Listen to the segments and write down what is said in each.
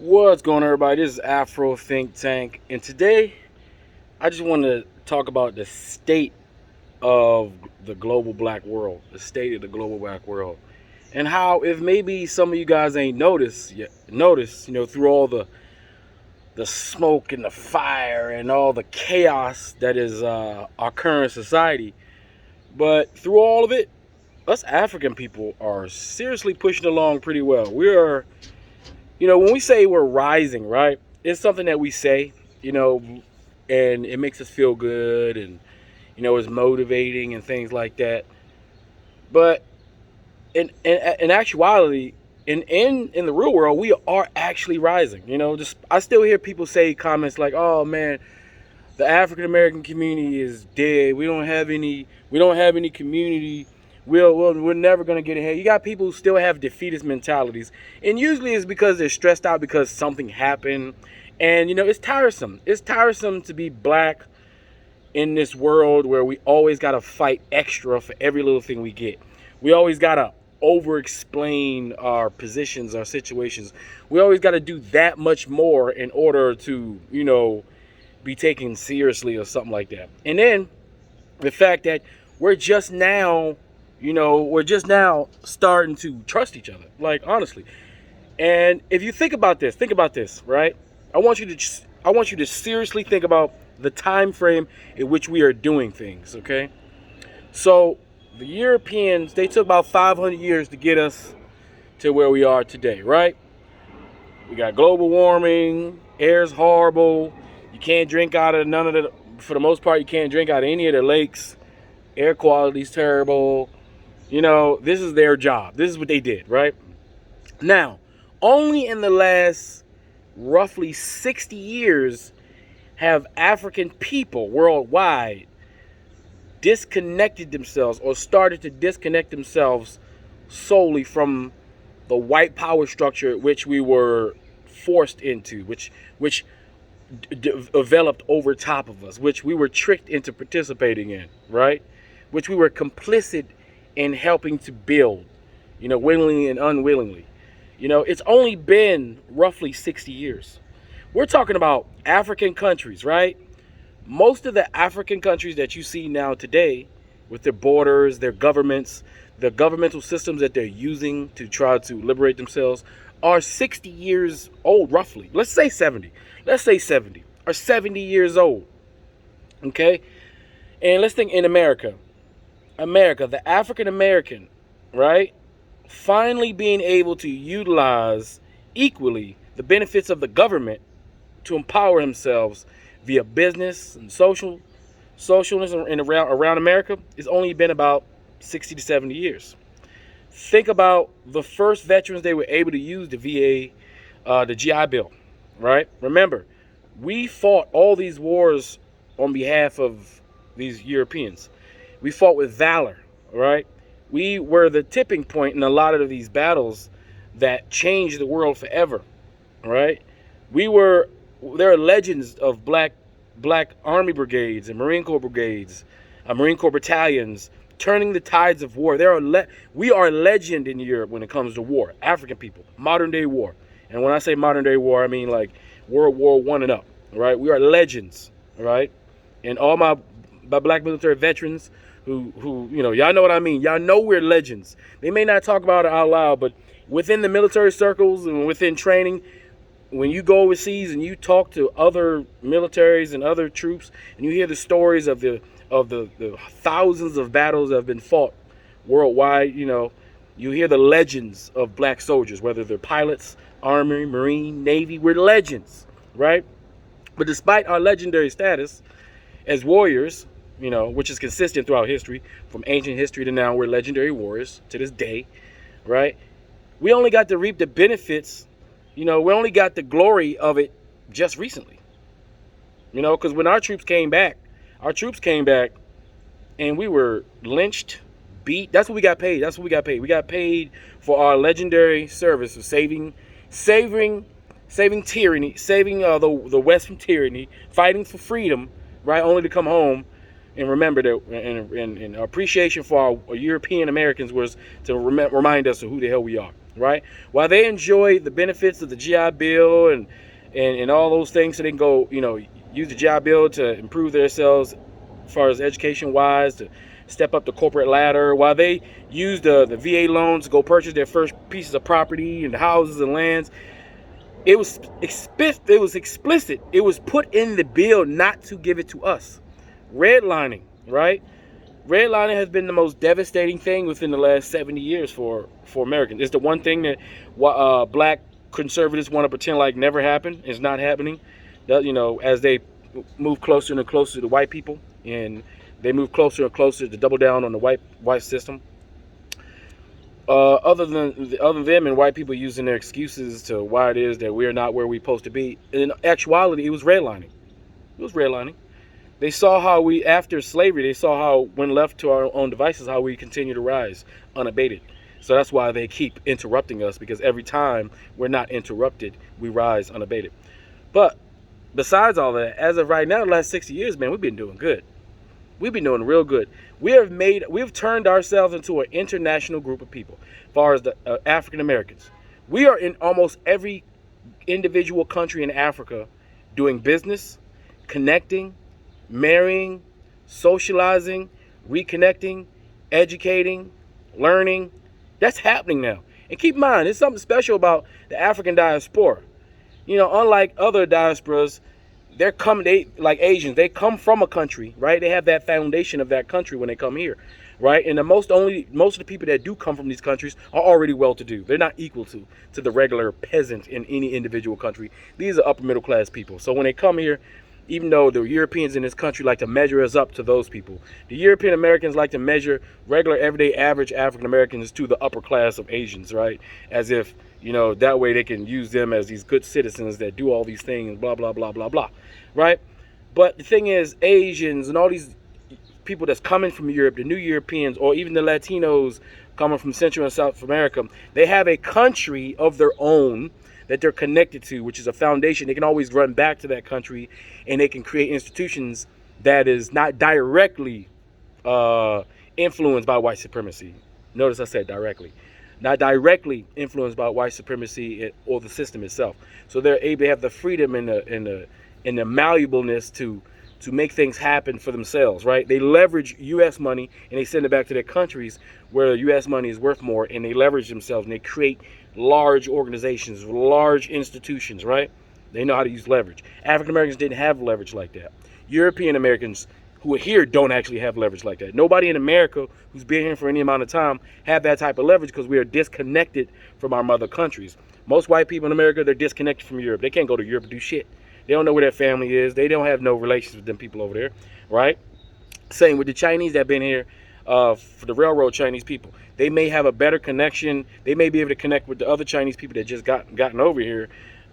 What's going on, everybody? This is Afro Think Tank, and today I just want to talk about the state of the global black world, the state of the global black world, and how if maybe some of you guys ain't noticed yet, through all the smoke and the fire and all the chaos that is our current society, but through all of it, us African people are seriously pushing along pretty well. We are when we say we're rising, right? It's something that we say, you know, and it makes us feel good and, it's motivating and things like that. But in actuality, in the real world, we are actually rising. Just I still hear people say comments like, "Oh man, the African American community is dead. We don't have any community. We're never gonna get ahead." You got people who still have defeatist mentalities, and usually it's because they're stressed out because something happened, and it's tiresome. It's tiresome to be black in this world where we always gotta fight extra for every little thing we get. We always gotta over explain our positions, our situations. We always gotta do that much more in order to be taken seriously or something like that. And then the fact that we're just now starting to trust each other, like, honestly. And if you think about this, right? I want you to seriously think about the time frame in which we are doing things, okay? So the Europeans, they took about 500 years to get us to where we are today, right? We got global warming, air's horrible, you can't drink out of for the most part, you can't drink out of any of the lakes, air quality's terrible. This is their job. This is what they did, right? Now, only in the last roughly 60 years have African people worldwide disconnected themselves or started to disconnect themselves solely from the white power structure which we were forced into, which developed over top of us, which we were tricked into participating in, right? Which we were complicit in helping to build, willingly and unwillingly. It's only been roughly 60 years. We're talking about African countries, right? Most of the African countries that you see now today, with their borders, their governments, the governmental systems that they're using to try to liberate themselves, are 60 years old, roughly. Let's say 70. Are 70 years old. Okay? And let's think in America, the African American, right? Finally being able to utilize equally the benefits of the government to empower themselves via business and socialism and around America, it's only been about 60 to 70 years. Think about the first veterans they were able to use the VA, the GI Bill, right? Remember, we fought all these wars on behalf of these Europeans. We fought with valor, right? We were the tipping point in a lot of these battles that changed the world forever, right? There are legends of black Army brigades and Marine Corps brigades, Marine Corps battalions, turning the tides of war. We are a legend in Europe when it comes to war. African people, modern day war. And when I say modern day war, I mean like World War I and up, right? We are legends, right? And all my black military veterans who y'all know what I mean. Y'all know we're legends. They may not talk about it out loud, but within the military circles and within training, when you go overseas and you talk to other militaries and other troops, and you hear the stories of the thousands of battles that have been fought worldwide, you hear the legends of black soldiers, whether they're pilots, Army, Marine, Navy. We're legends, right? But despite our legendary status as warriors, which is consistent throughout history, from ancient history to now, we're legendary warriors to this day, right? We only got to reap the benefits, we only got the glory of it just recently. Because when our troops came back and we were lynched, beat. That's what we got paid. We got paid for our legendary service of saving tyranny, saving the West from tyranny, fighting for freedom, right? Only to come home and remember that, and appreciation for our European Americans was to remind us of who the hell we are. right? While they enjoy the benefits of the GI Bill and all those things, so they can go, use the GI Bill to improve themselves as far as education wise, to step up the corporate ladder, while they use the VA loans to go purchase their first pieces of property and houses and lands. It was explicit. It was put in the bill not to give it to us. Redlining, right? Redlining has been the most devastating thing within the last 70 years for Americans. It's the one thing that black conservatives want to pretend like never happened. It's not happening. As they move closer and closer to white people, and they move closer and closer to double down on the white system. Other than them and white people using their excuses to why it is that we're not where we're supposed to be. In actuality, it was redlining. It was redlining. They saw how we, after slavery, they saw how, when left to our own devices, how we continue to rise unabated. So that's why they keep interrupting us, because every time we're not interrupted, we rise unabated. But besides all that, as of right now, the last 60 years, man, we've been doing good. We've been doing real good. We've turned ourselves into an international group of people, as far as the African Americans. We are in almost every individual country in Africa doing business, connecting, marrying, socializing, reconnecting, educating, learning. That's happening now. And keep in mind, there's something special about the African diaspora. Unlike other diasporas, like Asians, they come from a country, right? They have that foundation of that country when they come here, right? And most of the people that do come from these countries are already well-to-do. They're not equal to the regular peasant in any individual country. These are upper middle class people. So when they come here, even though the Europeans in this country like to measure us up to those people, the European Americans like to measure regular, everyday, average African Americans to the upper class of Asians, right? As if, that way they can use them as these good citizens that do all these things, blah, blah, blah, blah, blah, right? But the thing is, Asians and all these people that's coming from Europe, the new Europeans, or even the Latinos coming from Central and South America, they have a country of their own that they're connected to, which is a foundation. They can always run back to that country, and they can create institutions that is not directly influenced by white supremacy. Notice I said directly. Not directly influenced by white supremacy or the system itself. So they're able to have the freedom and the malleableness to make things happen for themselves, right? They leverage U.S. money and they send it back to their countries where U.S. money is worth more, and they leverage themselves and they create large organizations, large institutions, right? They know how to use leverage. African Americans didn't have leverage like that. European Americans who are here don't actually have leverage like that. Nobody in America who's been here for any amount of time have that type of leverage, because we are disconnected from our mother countries. Most white people in America, they're disconnected from Europe. They can't go to Europe and do shit. They don't know where their family is. They don't have no relations with them people over there, right? Same with the Chinese that have been here, for the railroad Chinese people. They may have a better connection. They may be able to connect with the other Chinese people that just gotten over here.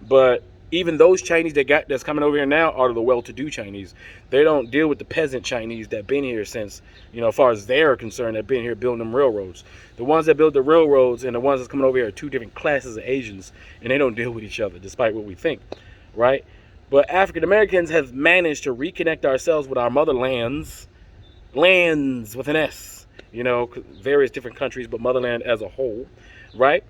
But even those Chinese that's coming over here now are the well-to-do Chinese. They don't deal with the peasant Chinese that been here since, as far as they're concerned, that been here building them railroads. The ones that build the railroads and the ones that's coming over here are two different classes of Asians, and they don't deal with each other, despite what we think, right? But African Americans have managed to reconnect ourselves with our motherlands, lands with an S, various different countries, but motherland as a whole, right?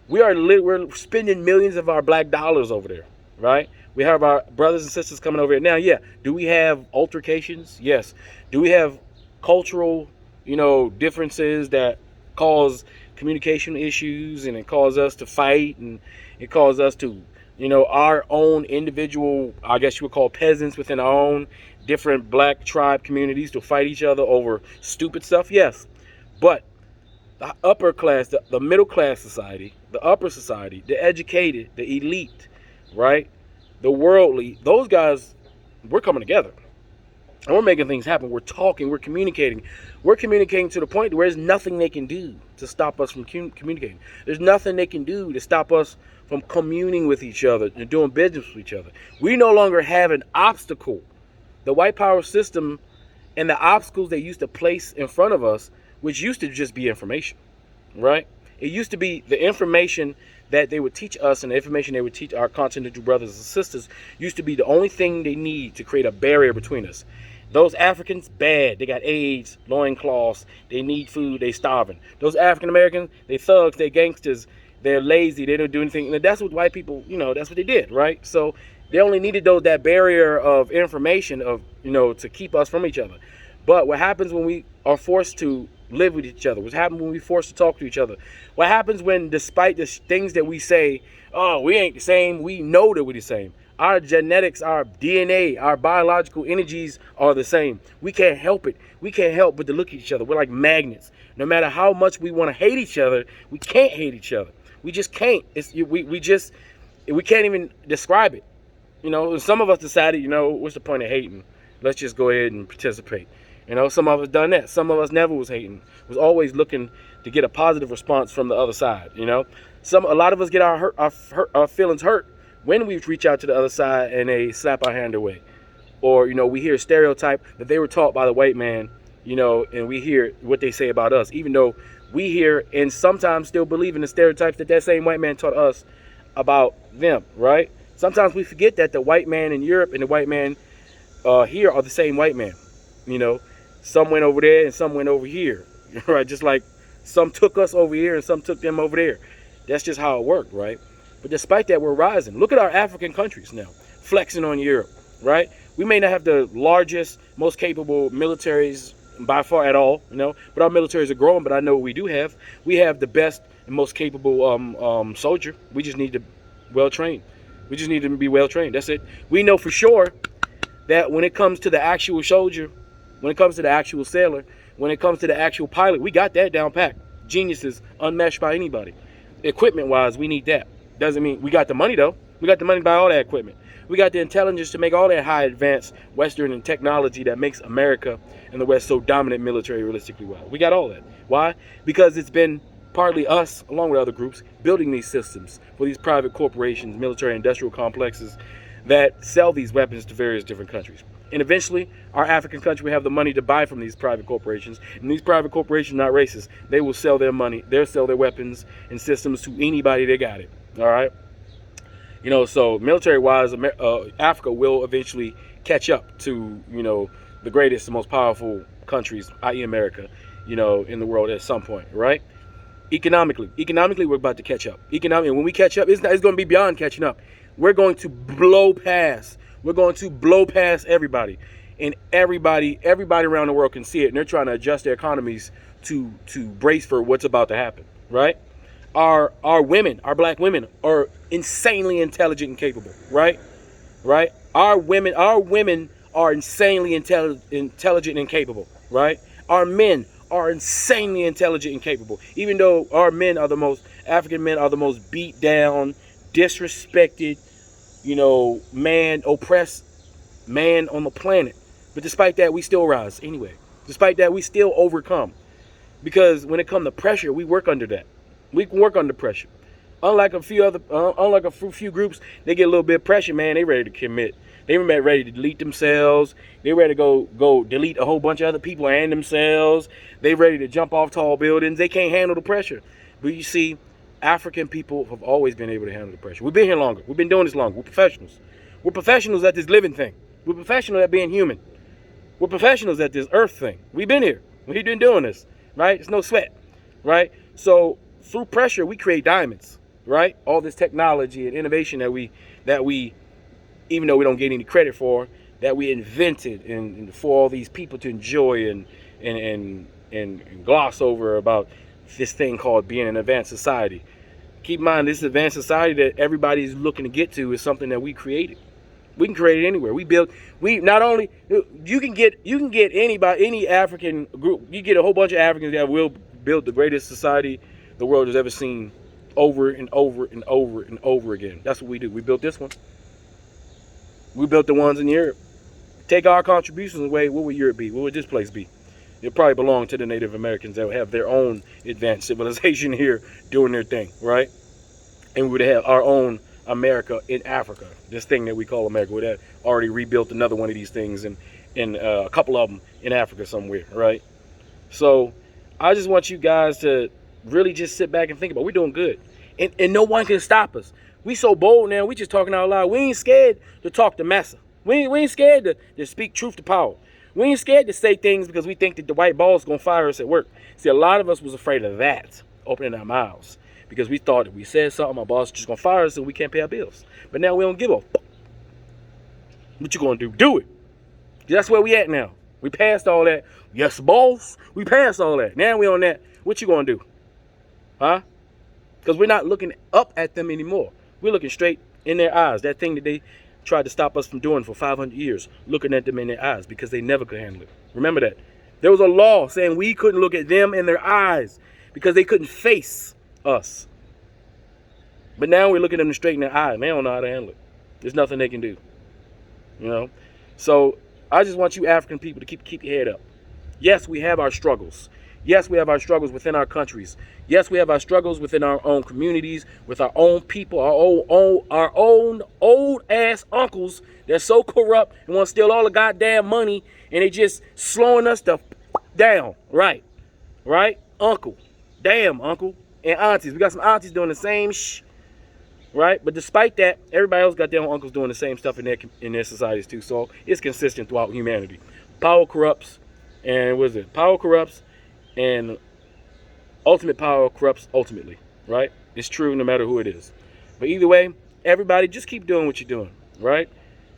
We're spending millions of our black dollars over there, right? We have our brothers and sisters coming over here. Now, yeah, do we have altercations? Yes. Do we have cultural, differences that cause communication issues, and it causes us to fight, and it causes us to, our own individual, I guess you would call peasants within our own different black tribe communities to fight each other over stupid stuff? Yes. But the upper class, the middle class society, the upper society, the educated, the elite, right? The worldly, those guys, we're coming together. And we're making things happen. We're talking, we're communicating. We're communicating to the point where there's nothing they can do to stop us from communicating. There's nothing they can do to stop us from communing with each other and doing business with each other. We no longer have an obstacle. The white power system and the obstacles they used to place in front of us, which used to just be information, right? It used to be the information that they would teach us, and the information they would teach our continental brothers and sisters used to be the only thing they need to create a barrier between us. Those Africans, bad. They got AIDS, loincloths, they need food, they starving. Those African Americans, they thugs, they gangsters, They're lazy. They don't do anything. And that's what white people, that's what they did, right? So they only needed that barrier of information of, to keep us from each other. But what happens when we are forced to live with each other? What happens when we're forced to talk to each other? What happens when, despite the things that we say, oh, we ain't the same, we know that we're the same. Our genetics, our DNA, our biological energies are the same. We can't help it. We can't help but to look at each other. We're like magnets. No matter how much we want to hate each other, we can't hate each other. We just can't. We can't even describe it. Some of us decided, what's the point of hating? Let's just go ahead and participate. Some of us done that. Some of us never was hating. Was always looking to get a positive response from the other side. A lot of us get our feelings hurt when we reach out to the other side and they slap our hand away, or we hear a stereotype that they were taught by the white man, and we hear what they say about us, even though we hear and sometimes still believe in the stereotypes that same white man taught us about them, right? Sometimes we forget that the white man in Europe and the white man here are the same white man. Some went over there and some went over here, right? Just like some took us over here and some took them over there. That's just how it worked, right? But despite that, we're rising. Look at our African countries now, flexing on Europe, right? We may not have the largest, most capable militaries by far at all, but our militaries are growing. But I know what we do have. We have the best and most capable soldier. We just need to well-trained. We just need to be well-trained. That's it. We know for sure that when it comes to the actual soldier, when it comes to the actual sailor, when it comes to the actual pilot, we got that down packed. Geniuses, unmatched by anybody. Equipment-wise, we need that. Doesn't mean we got the money, though. We got the money to buy all that equipment. We got the intelligence to make all that high advanced Western and technology that makes America and the West so dominant military realistically well. We got all that. Why? Because it's been partly us, along with other groups, building these systems for these private corporations, military industrial complexes that sell these weapons to various different countries. And eventually, our African country will have the money to buy from these private corporations. And these private corporations are not racist. They will sell their money, they'll sell their weapons and systems to anybody that got it. All right? So military-wise, Africa will eventually catch up to, the greatest and most powerful countries, i.e. America, in the world at some point, right? Economically, we're about to catch up. When we catch up, it's going to be beyond catching up. We're going to blow past. We're going to blow past everybody. And everybody around the world can see it. And they're trying to adjust their economies to brace for what's about to happen, right? Our women, our black women, are insanely intelligent and capable, right? Right? Our women are insanely intelligent and capable, right? Our men are insanely intelligent and capable. Even though our African men are the most beat down, disrespected, oppressed man on the planet. But despite that, we still rise anyway. Despite that, we still overcome. Because when it comes to pressure, we work under that. We can work under pressure. Unlike a few groups, they get a little bit of pressure, man, they ready to commit. They ready to delete themselves. They ready to go delete a whole bunch of other people and themselves. They ready to jump off tall buildings. They can't handle the pressure. But you see, African people have always been able to handle the pressure. We've been here longer. We've been doing this longer. We're professionals. We're professionals at this living thing. We're professionals at being human. We're professionals at this earth thing. We've been here. We've been doing this, right? It's no sweat, right? So through pressure, we create diamonds, right? All this technology and innovation that we, even though we don't get any credit for, that we invented and for all these people to enjoy and gloss over about this thing called being an advanced society. Keep in mind, this advanced society that everybody's looking to get to is something that we created. We can create it anywhere. You can get anybody, any African group, you get a whole bunch of Africans that will build the greatest society the world has ever seen over and over and over and over again. That's what we do. We built this one. We built the ones in Europe. Take our contributions away, what would Europe be? What would this place be? It probably belong to the Native Americans that would have their own advanced civilization here doing their thing, right? And we would have our own America in Africa. This thing that we call America would have already rebuilt another one of these things and a couple of them in Africa somewhere, right? So I just want you guys to really just sit back and think about it. We're doing good. And no one can stop us. We so bold now, we just talking out loud. We ain't scared to talk to massa. We ain't scared to speak truth to power. We ain't scared to say things because we think that the white ball is going to fire us at work. See, a lot of us was afraid of that, opening our mouths. because we thought if we said something, our boss is just gonna fire us and we can't pay our bills. But now we don't give a fuck. What you gonna do? Do it. That's where we at now. We passed all that. Yes, boss. We passed all that. Now we on that. What you gonna do? Huh? Because we're not looking up at them anymore. We're looking straight in their eyes. That thing that they tried to stop us from doing for 500 years, looking at them in their eyes because they never could handle it. Remember that. There was a law saying we couldn't look at them in their eyes because they couldn't face us. But now we're looking at them straight in their eyes. They don't know how to handle it. There's nothing they can do. You know? So I just want you African people to keep your head up. Yes, we have our struggles. Yes, we have our struggles within our countries. Yes, we have our struggles within our own communities, with our own people, our own old ass uncles. They're so corrupt and want to steal all the goddamn money, and they just slowing us the down. Right, uncle, damn uncle and aunties. We got some aunties doing the same right? But despite that, everybody else got their own uncles doing the same stuff in their societies too. So it's consistent throughout humanity. Power corrupts, and what is it? Power corrupts. And ultimate power corrupts ultimately, right? It's true no matter who it is. But either way, everybody just keep doing what you're doing, right?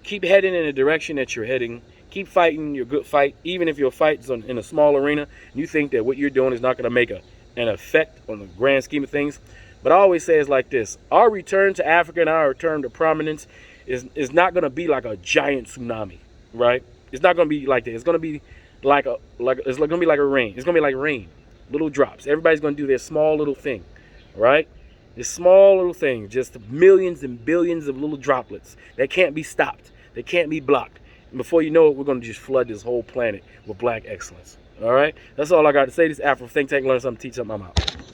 Keep heading in the direction that you're heading. Keep fighting your good fight, even if your fight is in a small arena and you think that what you're doing is not going to make an effect on the grand scheme of things. But I always say it's like this. Our return to Africa and our return to prominence is not going to be like a giant tsunami, right? It's not going to be like that. It's going to be it's gonna be like a rain. It's gonna be like rain, little drops. Everybody's gonna do their small little thing, right? This small little thing, just millions and billions of little droplets that can't be stopped. They can't be blocked. And before you know it, we're gonna just flood this whole planet with black excellence. All right, that's all I got to say. This Afro Think Tank. Learn something, teach something. I'm out.